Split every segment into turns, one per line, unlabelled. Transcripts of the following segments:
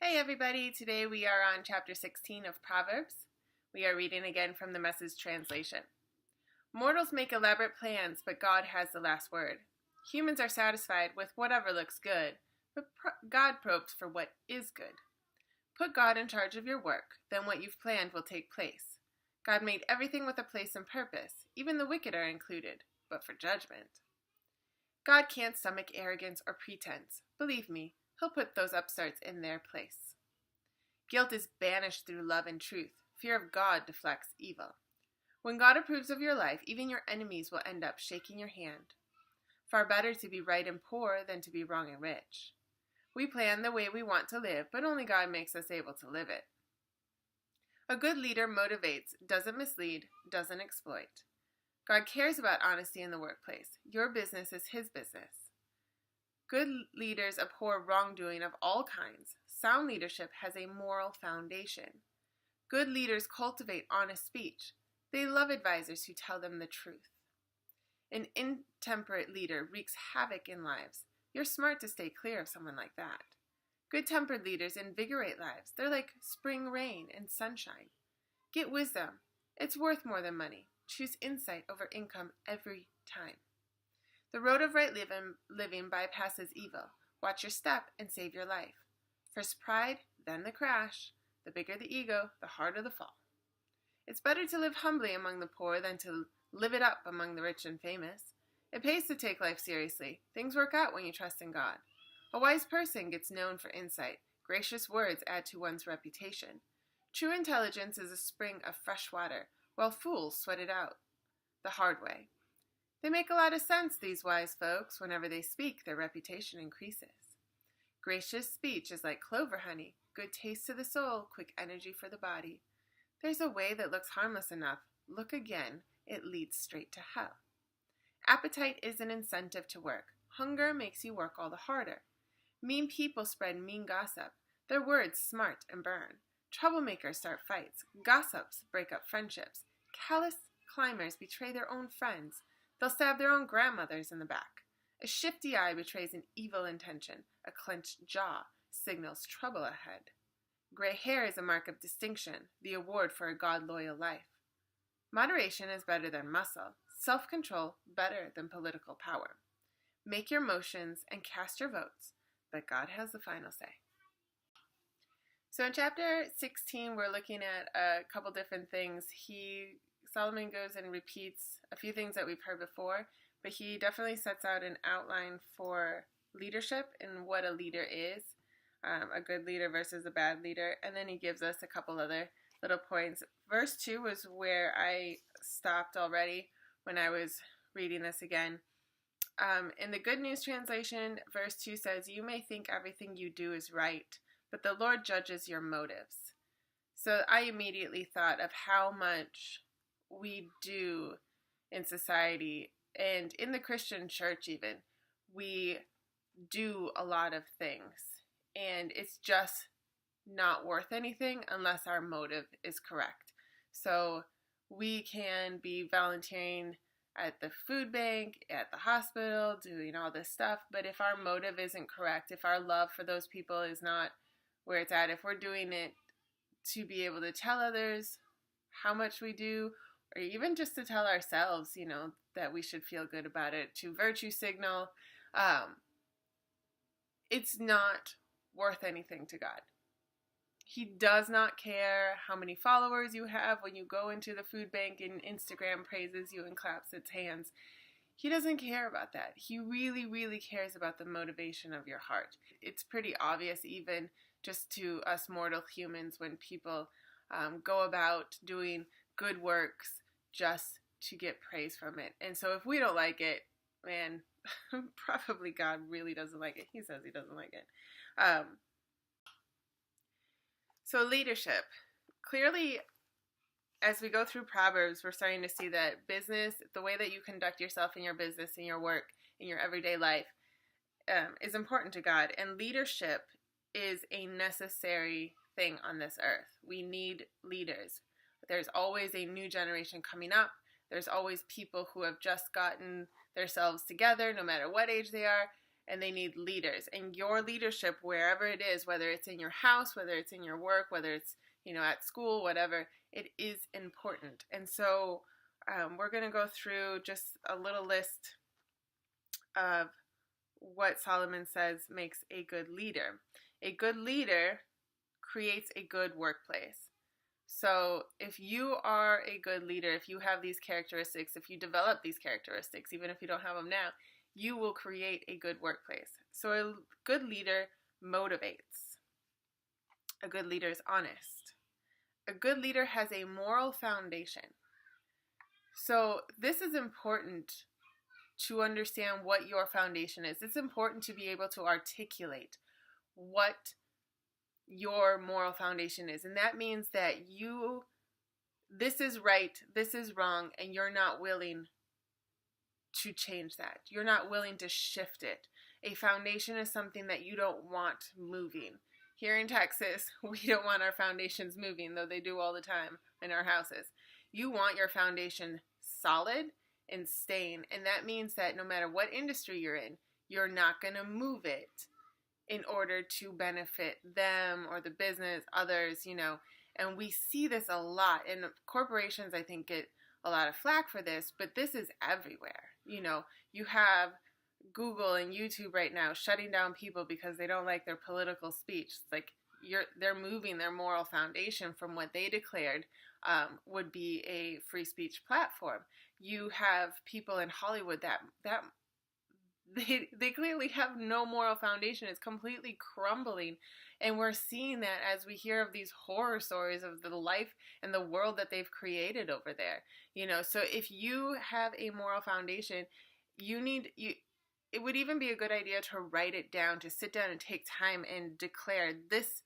Hi everybody, today we are on chapter 16 of Proverbs. We are reading again from the Message translation. Mortals make elaborate plans, but God has the last word. Humans are satisfied with whatever looks good, but God probes for what is good. Put God in charge of your work, then what you've planned will take place. God made everything with a place and purpose, even the wicked are included, but for judgment. God can't stomach arrogance or pretense. Believe me, He'll put those upstarts in their place. Guilt is banished through love and truth. Fear of God deflects evil. When God approves of your life, even your enemies will end up shaking your hand. Far better to be right and poor than to be wrong and rich. We plan the way we want to live, but only God makes us able to live it. A good leader motivates, doesn't mislead, doesn't exploit. God cares about honesty in the workplace. Your business is His business. Good leaders abhor wrongdoing of all kinds. Sound leadership has a moral foundation. Good leaders cultivate honest speech. They love advisors who tell them the truth. An intemperate leader wreaks havoc in lives. You're smart to stay clear of someone like that. Good-tempered leaders invigorate lives. They're like spring rain and sunshine. Get wisdom. It's worth more than money. Choose insight over income every time. The road of right living bypasses evil. Watch your step and save your life. First pride, then the crash. The bigger the ego, the harder the fall. It's better to live humbly among the poor than to live it up among the rich and famous. It pays to take life seriously. Things work out when you trust in God. A wise person gets known for insight. Gracious words add to one's reputation. True intelligence is a spring of fresh water, while fools sweat it out the hard way. They make a lot of sense, these wise folks. Whenever they speak, their reputation increases. Gracious speech is like clover honey, good taste to the soul, quick energy for the body. There's a way that looks harmless enough. Look again, it leads straight to hell. Appetite is an incentive to work. Hunger makes you work all the harder. Mean people spread mean gossip. Their words smart and burn. Troublemakers start fights. Gossips break up friendships. Callous climbers betray their own friends. They'll stab their own grandmothers in the back. A shifty eye betrays an evil intention. A clenched jaw signals trouble ahead. Gray hair is a mark of distinction, the award for a God-loyal life. Moderation is better than muscle. Self-control better than political power. Make your motions and cast your votes, but God has the final say. So in chapter 16, we're looking at a couple different things. Solomon goes and repeats a few things that we've heard before, but he definitely sets out an outline for leadership and what a leader is, a good leader versus a bad leader, and then he gives us a couple other little points. Verse 2 was where I stopped already when I was reading this again. In the Good News translation, verse 2 says, "You may think everything you do is right, but the Lord judges your motives." So I immediately thought of how much we do in society and in the Christian church even. We do a lot of things and it's just not worth anything unless our motive is correct. So we can be volunteering at the food bank, at the hospital, doing all this stuff, but if our motive isn't correct, if our love for those people is not where it's at, if we're doing it to be able to tell others how much we do, or even just to tell ourselves, that we should feel good about it, to virtue signal, it's not worth anything to God. He does not care how many followers you have when you go into the food bank and Instagram praises you and claps its hands. He doesn't care about that. He really, really cares about the motivation of your heart. It's pretty obvious even just to us mortal humans when people go about doing good works just to get praise from it. And so if we don't like it, man, probably God really doesn't like it. He says he doesn't like it. So leadership. Clearly, as we go through Proverbs, we're starting to see that business, the way that you conduct yourself in your business, in your work, in your everyday life, is important to God. And leadership is a necessary thing on this earth. We need leaders. There's always a new generation coming up. There's always people who have just gotten themselves together, no matter what age they are. and they need leaders. And your leadership, wherever it is, whether it's in your house, whether it's in your work, whether it's, at school, whatever, it is important. And so we're going to go through just a little list of what Solomon says makes a good leader. A good leader creates a good workplace. So if you are a good leader, if you have these characteristics, if you develop these characteristics, even if you don't have them now, you will create a good workplace. So a good leader motivates. A good leader is honest. A good leader has a moral foundation. So this is important to understand what your foundation is. It's important to be able to articulate what your moral foundation is. And that means that this is right, this is wrong, and you're not willing to change that. You're not willing to shift it. A foundation is something that you don't want moving. Here in Texas, we don't want our foundations moving, though they do all the time in our houses. You want your foundation solid and staying, and that means that no matter what industry you're in, you're not going to move it in order to benefit them or the business, others, and we see this a lot. And corporations, I think, get a lot of flack for this, but this is everywhere. You have Google and YouTube right now shutting down people because they don't like their political speech. It's like they're moving their moral foundation from what they declared would be a free speech platform. You have people in Hollywood that they clearly have no moral foundation. It's completely crumbling, and we're seeing that as we hear of these horror stories of the life and the world that they've created over there. So if you have a moral foundation, it would even be a good idea to write it down, to sit down and take time and declare this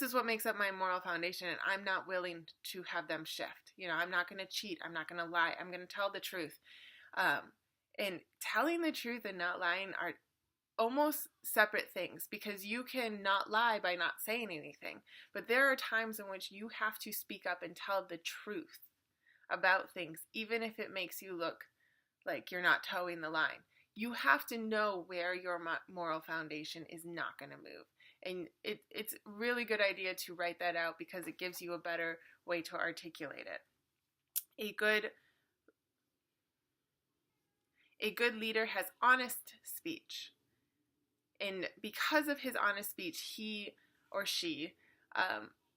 is what makes up my moral foundation, and I'm not willing to have them shift. I'm not going to cheat. I'm not going to lie. I'm going to tell the truth. And telling the truth and not lying are almost separate things, because you can not lie by not saying anything. But there are times in which you have to speak up and tell the truth about things, even if it makes you look like you're not towing the line. You have to know where your moral foundation is not going to move. And it's a really good idea to write that out, because it gives you a better way to articulate it. A good leader has honest speech. And because of his honest speech, he or she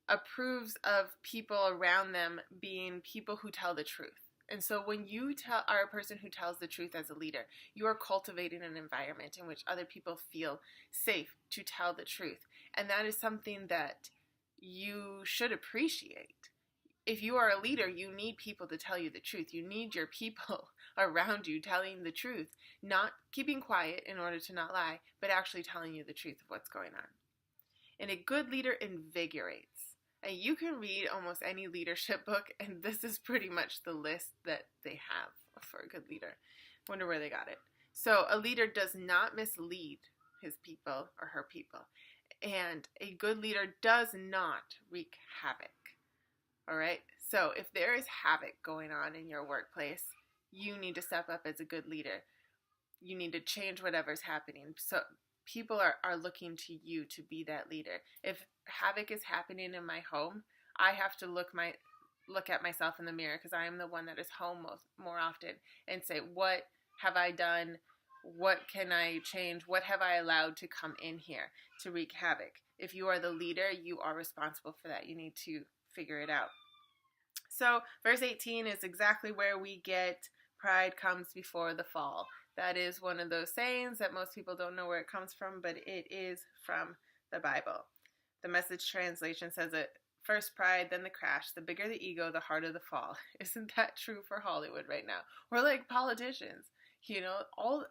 approves of people around them being people who tell the truth. And so when you are a person who tells the truth as a leader, you are cultivating an environment in which other people feel safe to tell the truth. And that is something that you should appreciate. If you are a leader, you need people to tell you the truth. You need your people around you telling the truth, not keeping quiet in order to not lie, but actually telling you the truth of what's going on. And a good leader invigorates. And you can read almost any leadership book, and this is pretty much the list that they have for a good leader. Wonder where they got it. So a leader does not mislead his people or her people. And a good leader does not wreak havoc. All right? So if there is havoc going on in your workplace, you need to step up as a good leader. You need to change whatever's happening. So people are looking to you to be that leader. If havoc is happening in my home, I have to look at myself in the mirror, because I am the one that is home more often, and say, what have I done? What can I change? What have I allowed to come in here to wreak havoc? If you are the leader, you are responsible for that. You need to figure it out. So verse 18 is exactly where we get pride comes before the fall. That is one of those sayings that most people don't know where it comes from, but it is from the Bible. The Message translation says it, first pride, then the crash. The bigger the ego, the harder the fall. Isn't that true for Hollywood right now? We're like politicians, all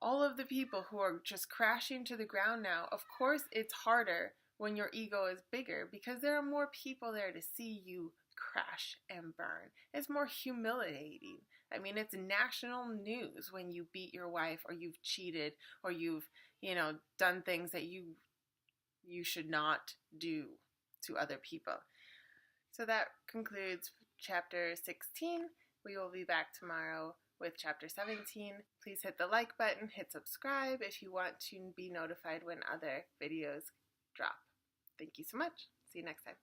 of the people who are just crashing to the ground now. Of course, it's harder when your ego is bigger, because there are more people there to see you crash and burn. It's more humiliating. I mean, it's national news when you beat your wife, or you've cheated, or you've, done things that you should not do to other people. So that concludes chapter 16. We will be back tomorrow with chapter 17. Please hit the like button, hit subscribe if you want to be notified when other videos drop. Thank you so much. See you next time.